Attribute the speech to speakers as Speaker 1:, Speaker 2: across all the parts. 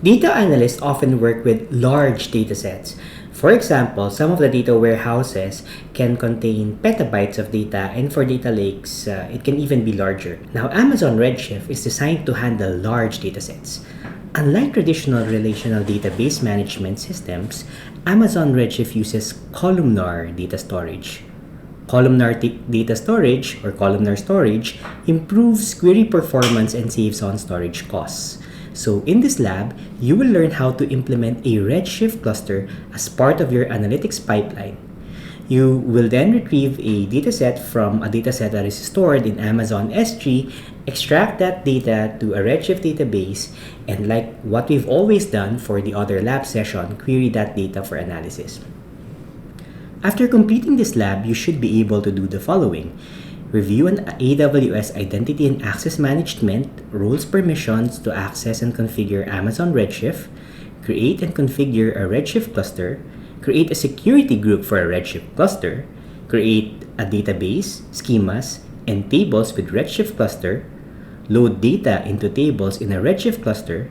Speaker 1: Data analysts often work with large datasets. For example, some of the data warehouses can contain petabytes of data, and for data lakes, it can even be larger. Now, Amazon Redshift is designed to handle large datasets. Unlike traditional relational database management systems, Amazon Redshift uses columnar data storage. Columnar data storage, or columnar storage, improves query performance and saves on storage costs. So in this lab, you will learn how to implement a Redshift cluster as part of your analytics pipeline. You will then retrieve a dataset from a dataset that is stored in Amazon S3, extract that data to a Redshift database, and like what we've always done for the other lab session, query that data for analysis. After completing this lab, you should be able to do the following. Review an AWS Identity and Access Management roles permissions to access and configure Amazon Redshift, create and configure a Redshift cluster, create a security group for a Redshift cluster, create a database, schemas, and tables with Redshift cluster, load data into tables in a Redshift cluster,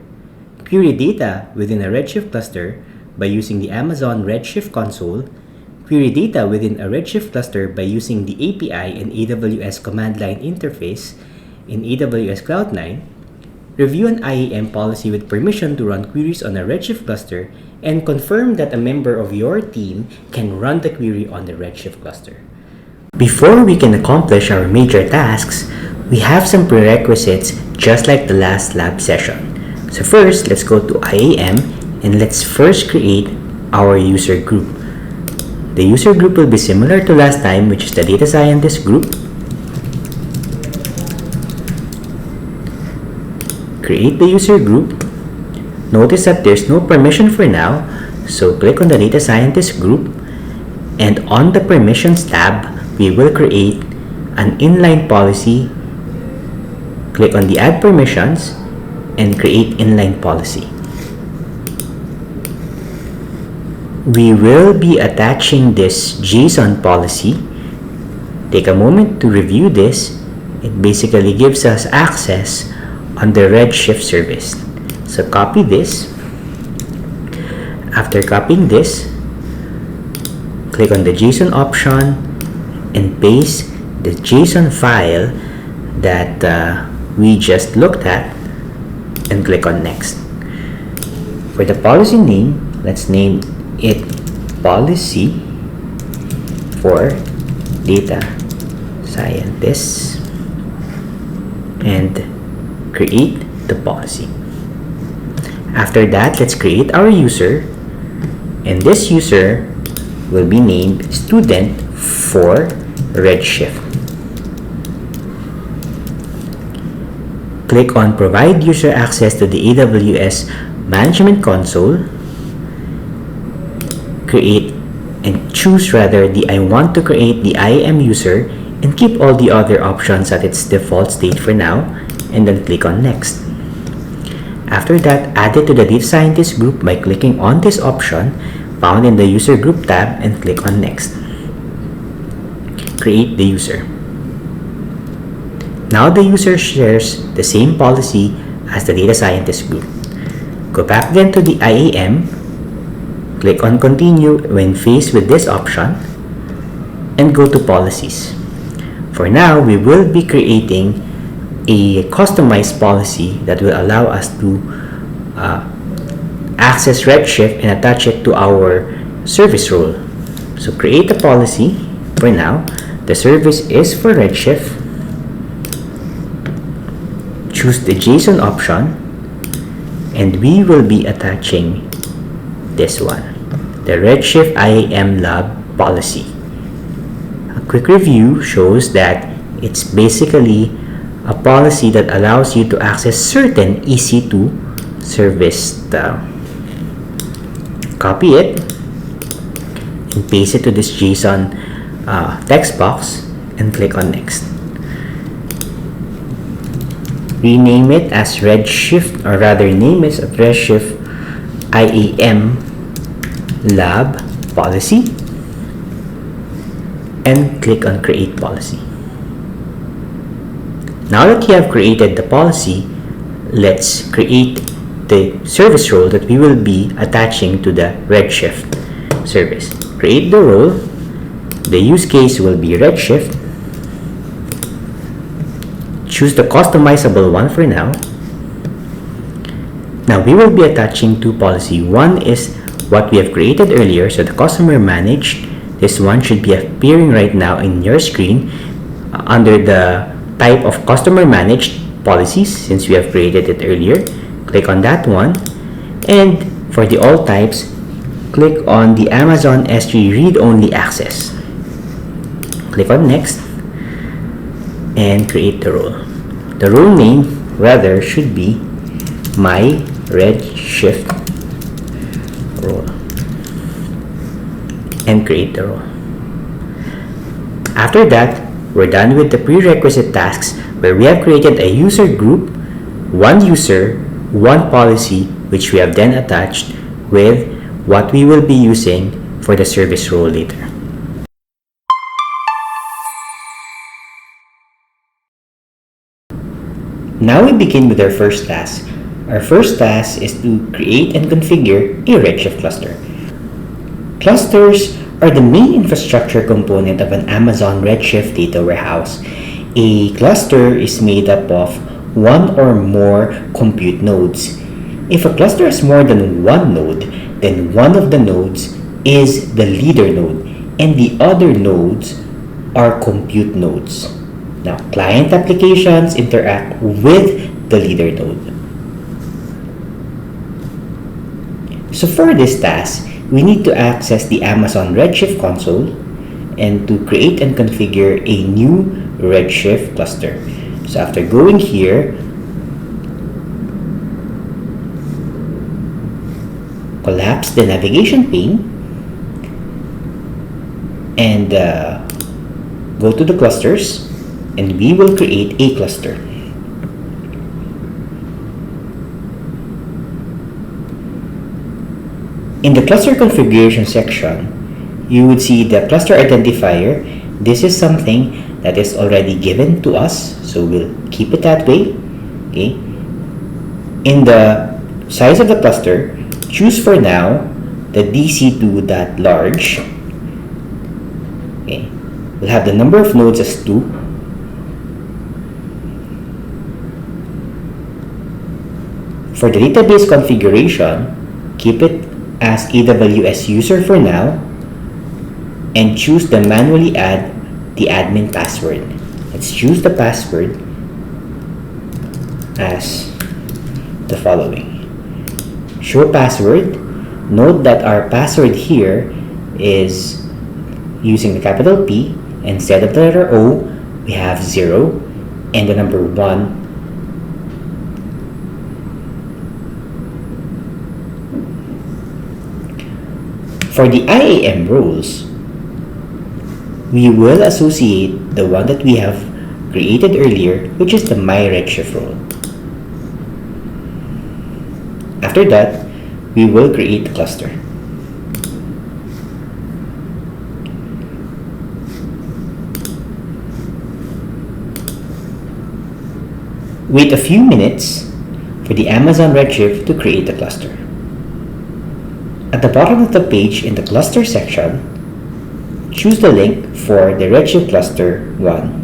Speaker 1: query data within a Redshift cluster by using the Amazon Redshift console, query data within a Redshift cluster by using the API and AWS command line interface in AWS Cloud9, review an IAM policy with permission to run queries on a Redshift cluster, and confirm that a member of your team can run the query on the Redshift cluster. Before we can accomplish our major tasks, we have some prerequisites just like the last lab session. So first, let's go to IAM and let's first create our user group. The user group will be similar to last time, which is the data scientist group. Create the user group. Notice that there's no permission for now, so click on the data scientist group, and on the permissions tab, we will create an inline policy. Click on the add permissions and create inline policy. We will be attaching this JSON policy. Take a moment to review this. It basically gives us access on the Redshift service. So copy this. After copying this, click on the JSON option and paste the JSON file that we just looked at and click on next. For the policy name, let's name it policy for data scientists and create the policy. After that, let's create our user, and this user will be named student for Redshift. Click on provide user access to the AWS management console. Create and choose the I want to create the IAM user and keep all the other options at its default state for now, and then click on next. After that, add it to the data scientist group by clicking on this option found in the user group tab and click on next. Create the user. Now the user shares the same policy as the data scientist group. Go back then to the IAM. Click on continue when faced with this option and go to policies. For now, we will be creating a customized policy that will allow us to access Redshift and attach it to our service role. So create a policy. For now, the service is for Redshift. Choose the JSON option, and we will be attaching this one, the Redshift IAM lab policy. A quick review shows that it's basically a policy that allows you to access certain EC2 service. Copy it and paste it to this JSON text box and click on next. Rename it as Redshift, or rather name it as Redshift IAM lab policy and click on create policy. Now that you have created the policy, let's create the service role that we will be attaching to the Redshift service. Create the role. The use case will be Redshift. Choose the customizable one for now. Now we will be attaching two policies. One is what we have created earlier, so the customer managed. This one should be appearing right now in your screen under the type of customer managed policies, since we have created it earlier. Click on that one, and for the all types, click on the Amazon S3 read-only access. Click on next and create the role. The role name rather should be my Redshift role, and create the role. After that, we're done with the prerequisite tasks, where we have created a user group, one user, one policy, which we have then attached with what we will be using for the service role later. Now we begin with our first task. Our first task is to create and configure a Redshift cluster. Clusters are the main infrastructure component of an Amazon Redshift data warehouse. A cluster is made up of one or more compute nodes. If a cluster has more than one node, then one of the nodes is the leader node, and the other nodes are compute nodes. Now, client applications interact with the leader node. So for this task, we need to access the Amazon Redshift console and to create and configure a new Redshift cluster. So after going here, collapse the navigation pane and go to the clusters, and we will create a cluster. In the cluster configuration section, you would see the cluster identifier. This is something that is already given to us, so we'll keep it that way. Okay. In the size of the cluster, choose for now the DC2.large. Okay. We'll have the number of nodes as 2. For the database configuration, keep it as AWS user for now, and choose the manually add the admin password. Let's choose the password as the following. Show password. Note that our password here is using the capital P. Instead of the letter O, we have 0 and the number 1. For the IAM roles, we will associate the one that we have created earlier, which is the My Redshift role. After that, we will create the cluster. Wait a few minutes for the Amazon Redshift to create the cluster. At the bottom of the page in the cluster section, choose the link for the Redshift cluster 1.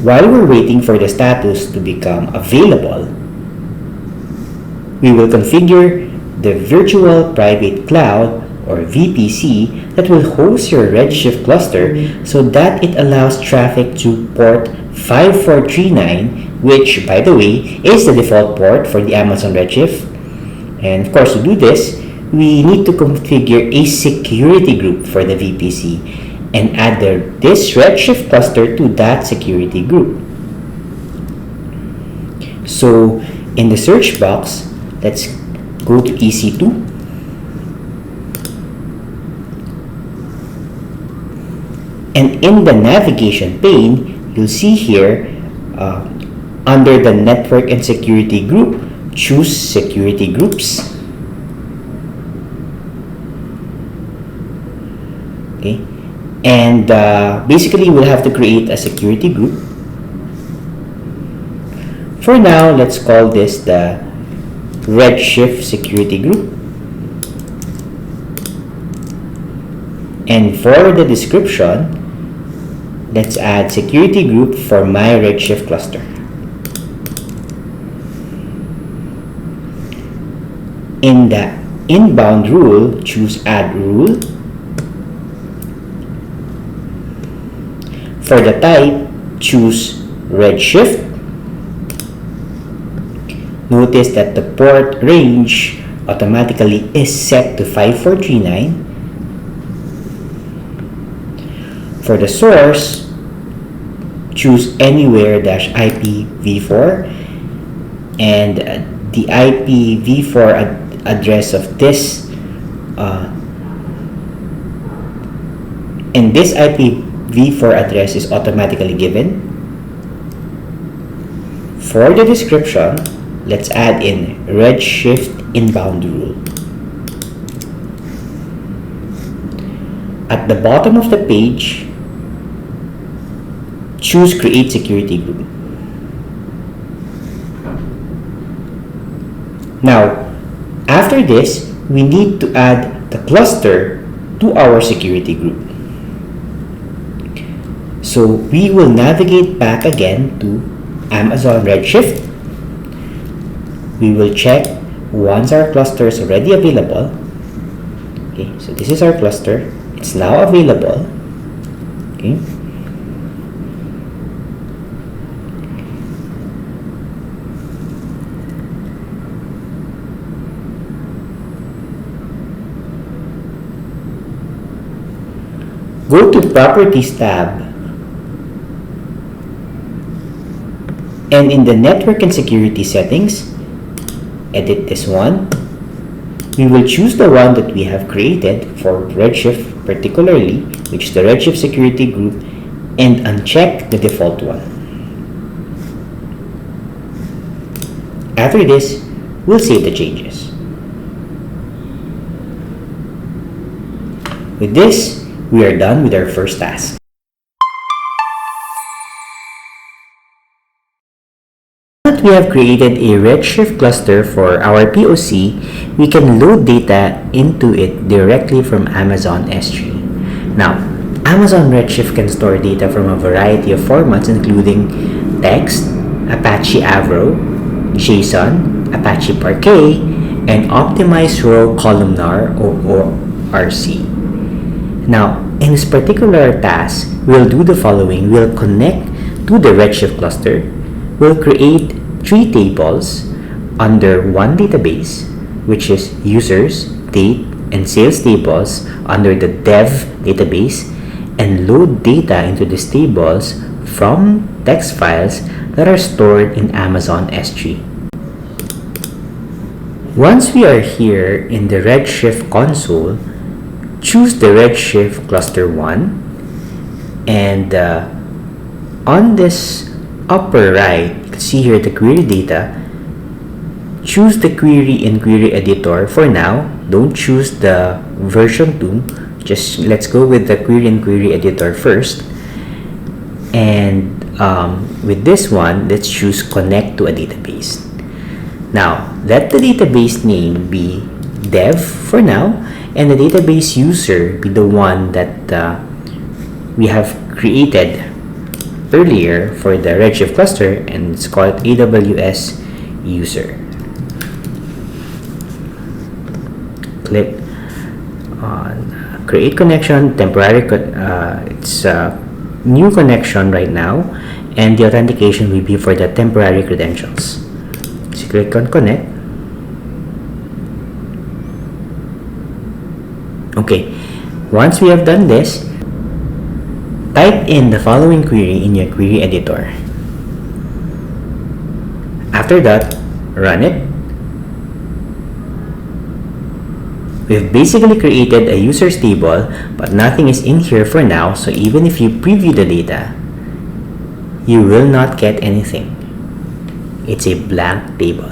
Speaker 1: While we're waiting for the status to become available, we will configure the virtual private cloud or VPC that will host your Redshift cluster so that it allows traffic to port 5439, which, by the way, is the default port for the Amazon Redshift. And of course, to do this, we need to configure a security group for the VPC and add this Redshift cluster to that security group. So in the search box, let's go to EC2. And in the navigation pane, you'll see here under the network and security group, choose security groups. Okay, and basically we'll have to create a security group. For now, let's call this the Redshift security group. And for the description, let's add security group for my Redshift cluster. In the inbound rule, choose add rule. For the type, choose Redshift. Notice that the port range automatically is set to 5439. For the source, choose anywhere-IPv4, and the IPv4 address of this and this IPv4 address is automatically given. For the description, let's add in Redshift inbound rule. At the bottom of the page, choose create security group. Now, after this, we need to add the cluster to our security group. So we will navigate back again to Amazon Redshift. We will check once our cluster is already available. Okay, so this is our cluster. It's now available. Okay. Go to Properties tab, and in the Network and Security settings, edit this one. We will choose the one that we have created for Redshift particularly, which is the Redshift security group, and uncheck the default one. After this, we'll save the changes. With this, we are done with our first task. Now that we have created a Redshift cluster for our POC, we can load data into it directly from Amazon S3. Now, Amazon Redshift can store data from a variety of formats including text, Apache Avro, JSON, Apache Parquet, and optimized row columnar or RC. Now, in this particular task, we'll do the following. We'll connect to the Redshift cluster. We'll create 3 tables under one database, which is users, date, and sales tables under the dev database, and load data into these tables from text files that are stored in Amazon S3. Once we are here in the Redshift console, choose the Redshift cluster 1, and on this upper right, you can see here the query data. Choose the query in query editor for now. Don't choose the version 2. Just let's go with the query in query editor first. And with this one, let's choose connect to a database. Now, let the database name be dev for now, and the database user be the one that we have created earlier for the Redshift cluster, and it's called AWS user. Click on create connection, temporary, it's a new connection right now, and the authentication will be for the temporary credentials. So click on connect. Okay, once we have done this, type in the following query in your query editor. After that, run it. We've basically created a users table, but nothing is in here for now, so even if you preview the data, you will not get anything. It's a blank table.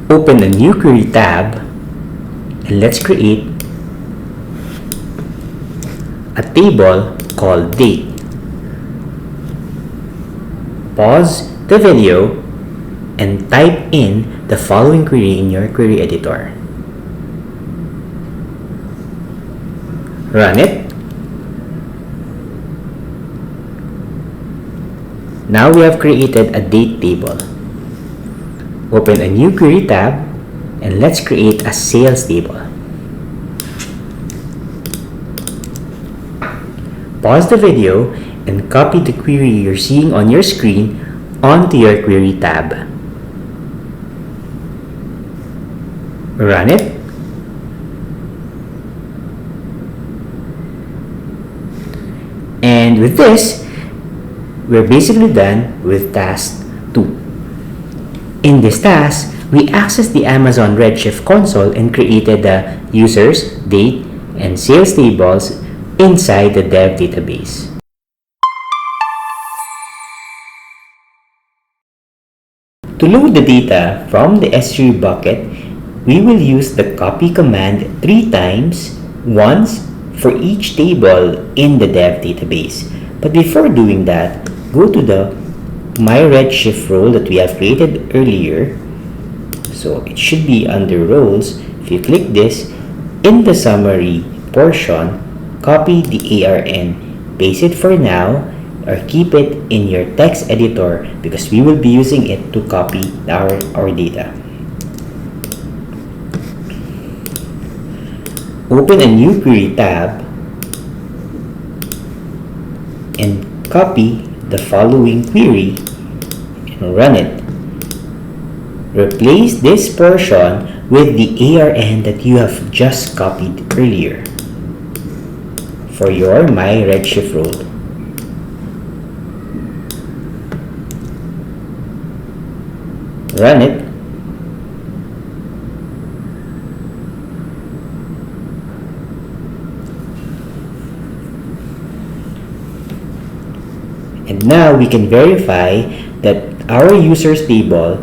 Speaker 1: Open a new query tab and let's create a table called date. Pause the video and type in the following query in your query editor. Run it. Now we have created a date table. Open a new query tab and let's create a sales table. Pause the video and copy the query you're seeing on your screen onto your query tab. Run it. And with this, we're basically done with task 2. In this task, we accessed the Amazon Redshift console and created the users, date, and sales tables inside the dev database. To load the data from the S3 bucket, we will use the copy command 3 times, once for each table in the dev database. But before doing that, go to the My Redshift role that we have created earlier. So it should be under roles. If you click this, in the summary portion, copy the ARN, paste it for now, or keep it in your text editor because we will be using it to copy our data. Open a new query tab and copy the following query and run it. Replace this portion with the ARN that you have just copied earlier for your My Redshift role. Run it. And now we can verify that our users table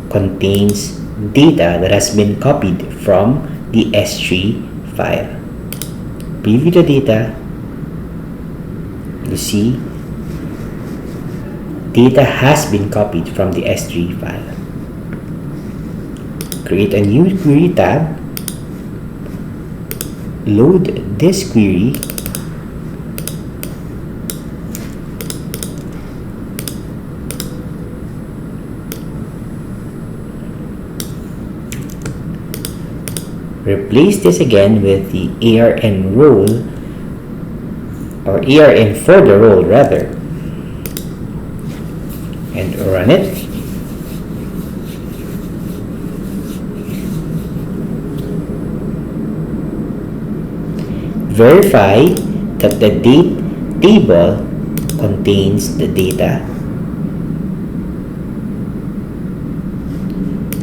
Speaker 1: contains data that has been copied from the S3 file. Preview the data. You see, data has been copied from the S3 file. Create a new query tab. Load this query. Replace this again with the ARN role, or ARN for the role rather, and run it. Verify that the date table contains the data.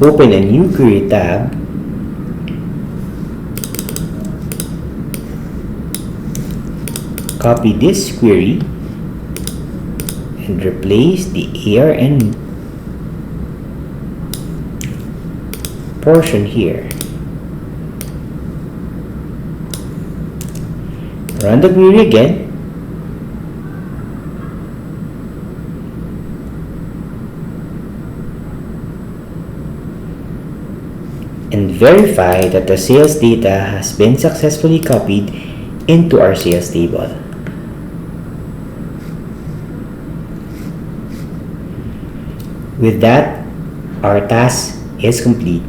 Speaker 1: Open a new query tab. Copy this query and replace the ARN portion here. Run the query again. And verify that the sales data has been successfully copied into our sales table. With that, our task is complete.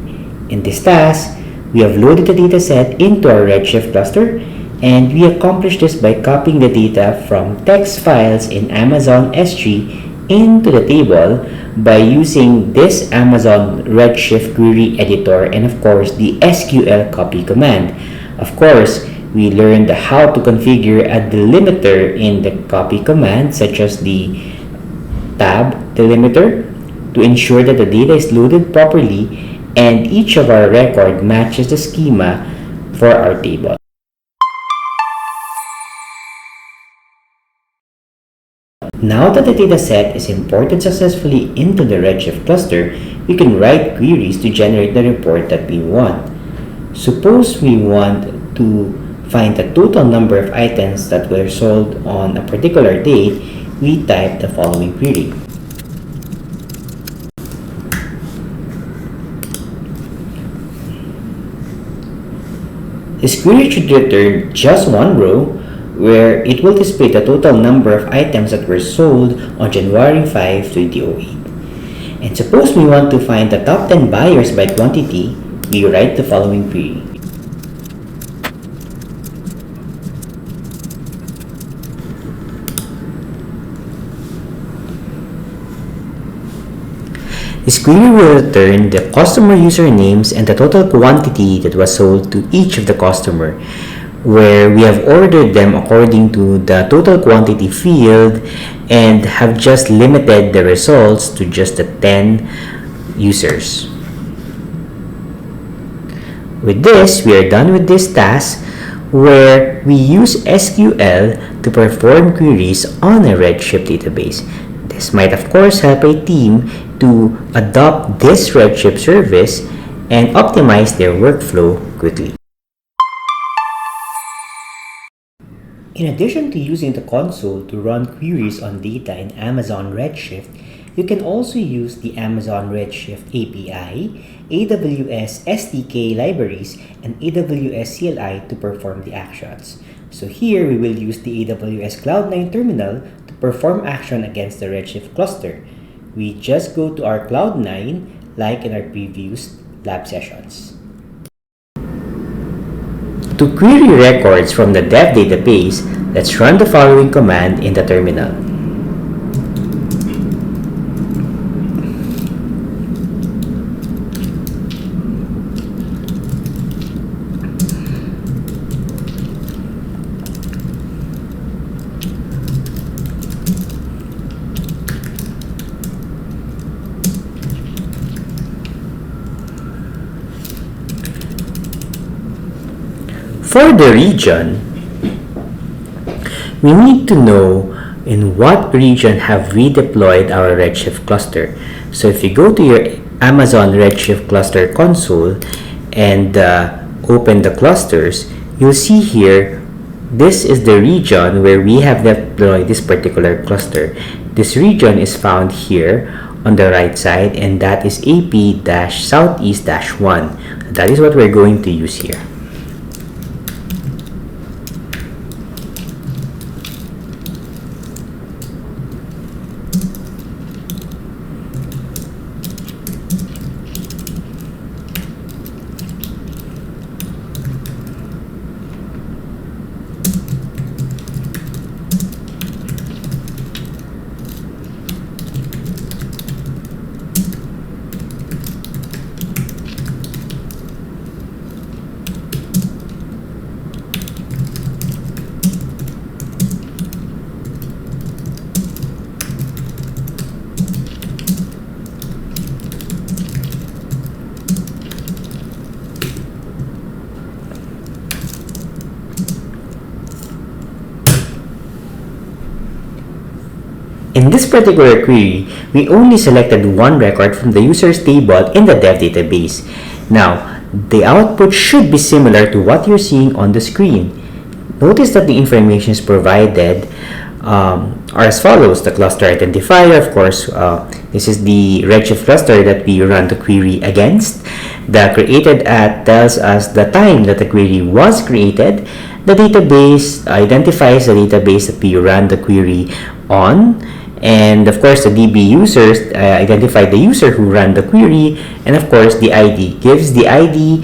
Speaker 1: In this task, we have loaded the dataset into our Redshift cluster, and we accomplished this by copying the data from text files in Amazon S3 into the table by using this Amazon Redshift query editor and of course the SQL copy command. Of course, we learned how to configure a delimiter in the copy command, such as the tab delimiter, to ensure that the data is loaded properly and each of our record matches the schema for our table. Now that the dataset is imported successfully into the Redshift cluster, we can write queries to generate the report that we want. Suppose we want to find the total number of items that were sold on a particular date, we type the following query. This query should return just one row where it will display the total number of items that were sold on January 5, 2008. And suppose we want to find the top 10 buyers by quantity, we write the following query. This query will return the customer usernames and the total quantity that was sold to each of the customer, where we have ordered them according to the total quantity field and have just limited the results to just the 10 users. With this, we are done with this task where we use SQL to perform queries on a Redshift database. This might of course help a team to adopt this Redshift service and optimize their workflow quickly. In addition to using the console to run queries on data in Amazon Redshift, you can also use the Amazon Redshift API, AWS SDK libraries, and AWS CLI to perform the actions. So here we will use the AWS Cloud9 terminal to perform action against the Redshift cluster. We just go to our Cloud9 like in our previous lab sessions. To query records from the dev database, let's run the following command in the terminal. For the region, we need to know in what region have we deployed our Redshift cluster. So if you go to your Amazon Redshift cluster console and open the clusters, you'll see here this is the region where we have deployed this particular cluster. This region is found here on the right side, and that is AP-Southeast-1. That is what we're going to use here. In this particular query, we only selected one record from the users table in the dev database. Now, the output should be similar to what you're seeing on the screen. Notice that the information provided are as follows. The cluster identifier, of course, this is the Redshift cluster that we run the query against. The created at tells us the time that the query was created. The database identifies the database that we ran the query on. And of course, the DB users identify the user who ran the query, and of course, the ID gives the ID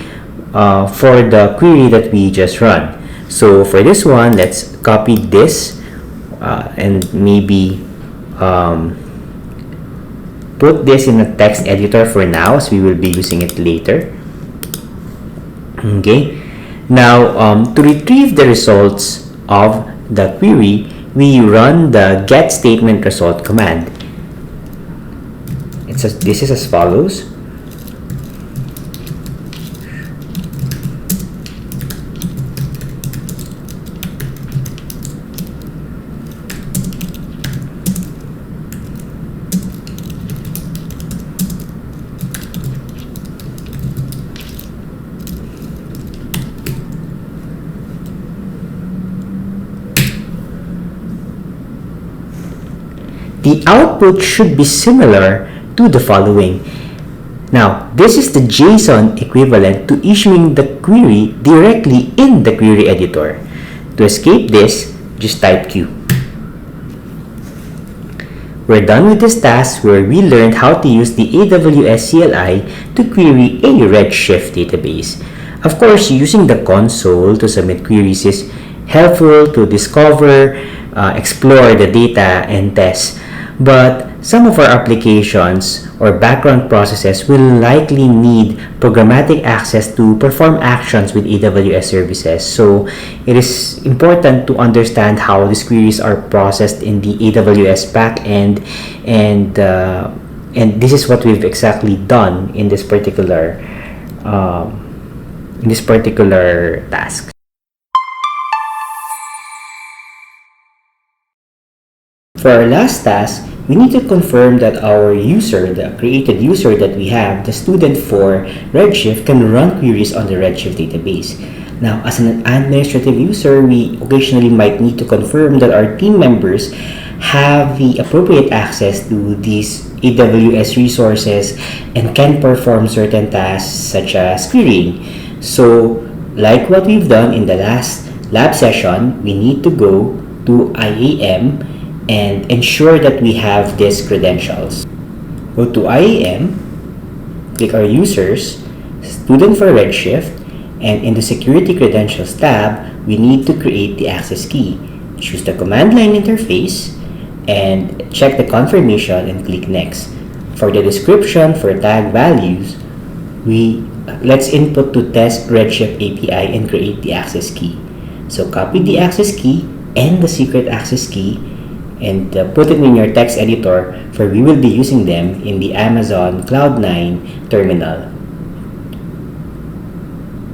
Speaker 1: for the query that we just run. So for this one, let's copy this and maybe put this in a text editor for now, as we will be using it later. Okay. Now, to retrieve the results of the query, we run the get statement result command. This is as follows. the output should be similar to the following. Now, this is the JSON equivalent to issuing the query directly in the query editor. To escape this, just type Q. We're done with this task where we learned how to use the AWS CLI to query a Redshift database. Of course, using the console to submit queries is helpful to discover, explore the data, and test. But some of our applications or background processes will likely need programmatic access to perform actions with AWS services. So it is important to understand how these queries are processed in the AWS backend, and this is what we've exactly done in this particular task. For our last task, we need to confirm that our user, the created user that we have, the student for Redshift, can run queries on the Redshift database. Now, as an administrative user, we occasionally might need to confirm that our team members have the appropriate access to these AWS resources and can perform certain tasks such as querying. So, like what we've done in the last lab session, we need to go to IAM and ensure that we have these credentials. Go to IAM, click our users, student for Redshift, and in the security credentials tab, we need to create the access key. Choose the command line interface and check the confirmation and click next. For the description for tag values, let's input to test Redshift API and create the access key. So copy the access key and the secret access key and put it in your text editor, for we will be using them in the Amazon Cloud9 terminal.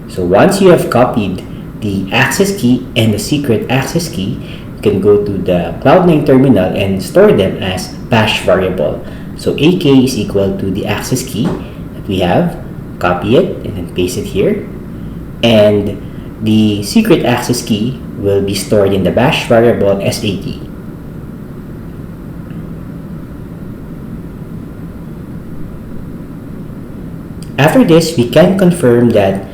Speaker 1: So once you have copied the access key and the secret access key, you can go to the Cloud9 terminal and store them as bash variable. So AK is equal to the access key that we have, copy it and then paste it here, and the secret access key will be stored in the bash variable SAT. After this, we can confirm that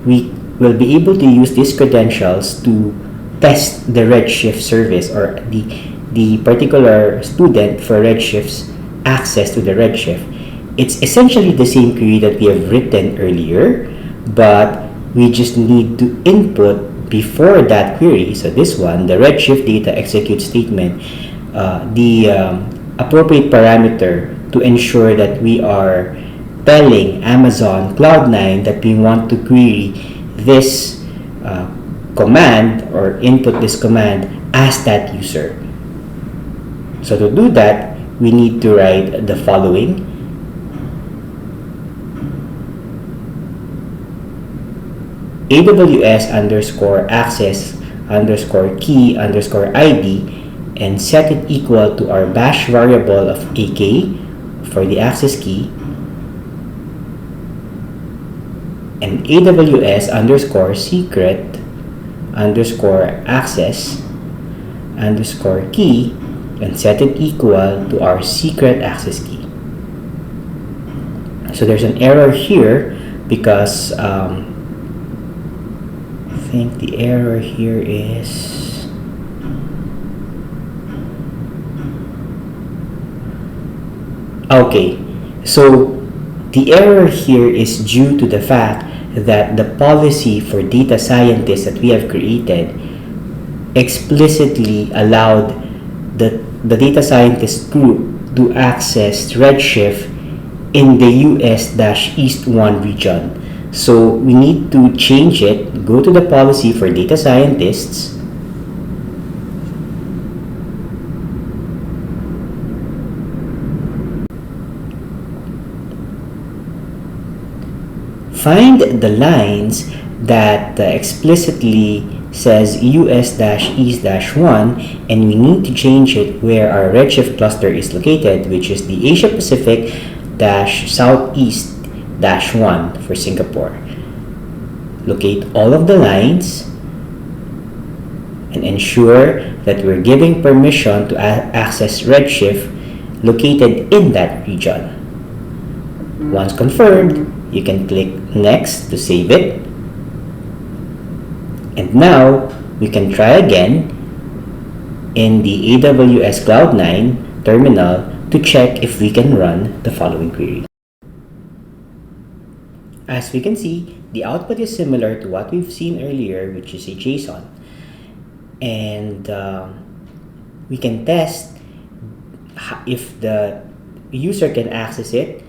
Speaker 1: we will be able to use these credentials to test the Redshift service or the particular student for Redshift's access to the Redshift. It's essentially the same query that we have written earlier, but we just need to input before that query. So this one, the Redshift data execute statement, the appropriate parameter to ensure that we are telling Amazon Cloud9 that we want to query this command or input this command as that user. So to do that, we need to write the following. AWS underscore access underscore key underscore ID and set it equal to our bash variable of AK for the access key, and AWS underscore secret underscore access underscore key and set it equal to our secret access key. So there's an error here because I think the error here is okay. So the error here is due to the fact that the policy for data scientists that we have created explicitly allowed the data scientist group to access Redshift in the US-East 1 region. So we need to change it, go to the policy for data scientists, find the lines that explicitly says US-East-1, and we need to change it where our Redshift cluster is located, which is the Asia Pacific Southeast-1 for Singapore. Locate all of the lines and ensure that we're giving permission to access Redshift located in that region. Once confirmed, you can click Next to save it. And now, we can try again in the AWS Cloud9 terminal to check if we can run the following query. As we can see, the output is similar to what we've seen earlier, which is a JSON. And we can test if the user can access it.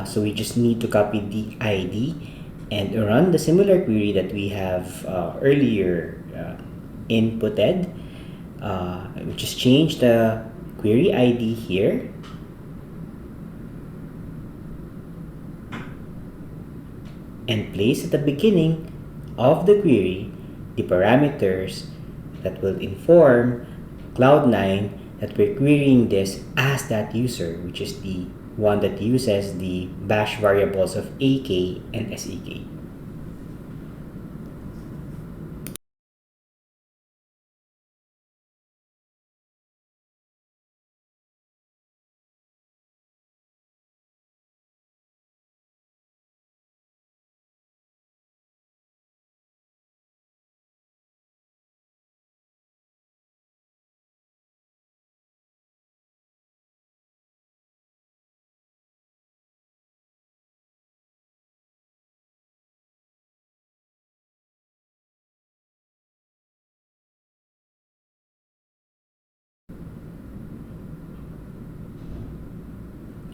Speaker 1: So we just need to copy the ID and run the similar query that we have earlier inputted. We just change the query ID here. And place at the beginning of the query the parameters that will inform Cloud9 that we're querying this as that user, which is the one that uses the bash variables of AK and SEK.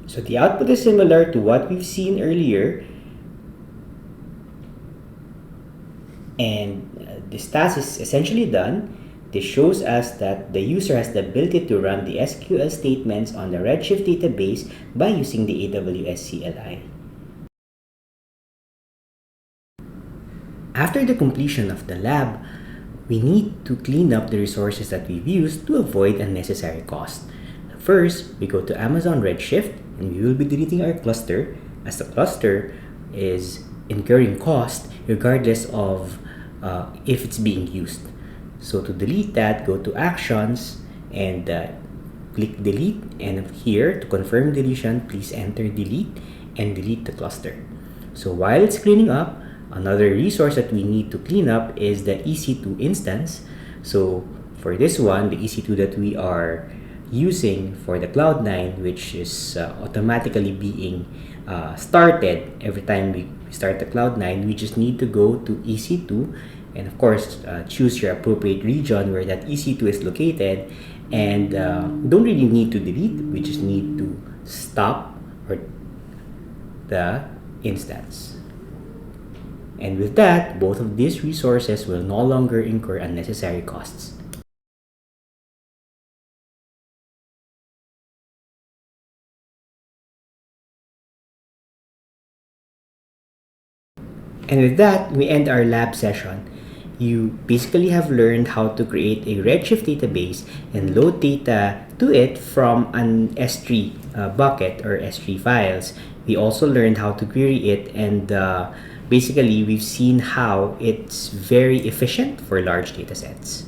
Speaker 1: So the output is similar to what we've seen earlier, and this task is essentially done. This shows us that the user has the ability to run the SQL statements on the Redshift database by using the AWS CLI. After the completion of the lab, we need to clean up the resources that we've used to avoid unnecessary cost. First, we go to Amazon Redshift and we will be deleting our cluster, as the cluster is incurring cost regardless of if it's being used. So to delete that, go to Actions and click Delete, and here to confirm deletion, please enter Delete and delete the cluster. So while it's cleaning up, another resource that we need to clean up is the EC2 instance. So for this one, the EC2 that we are using for the Cloud9, which is automatically being started every time we start the Cloud9, we just need to go to EC2 and of course choose your appropriate region where that EC2 is located, and don't really need to delete, we just need to stop the instance. And with that, both of these resources will no longer incur unnecessary costs. And with that, we end our lab session. You basically have learned how to create a Redshift database and load data to it from an S3 bucket or S3 files. We also learned how to query it, and basically we've seen how it's very efficient for large datasets.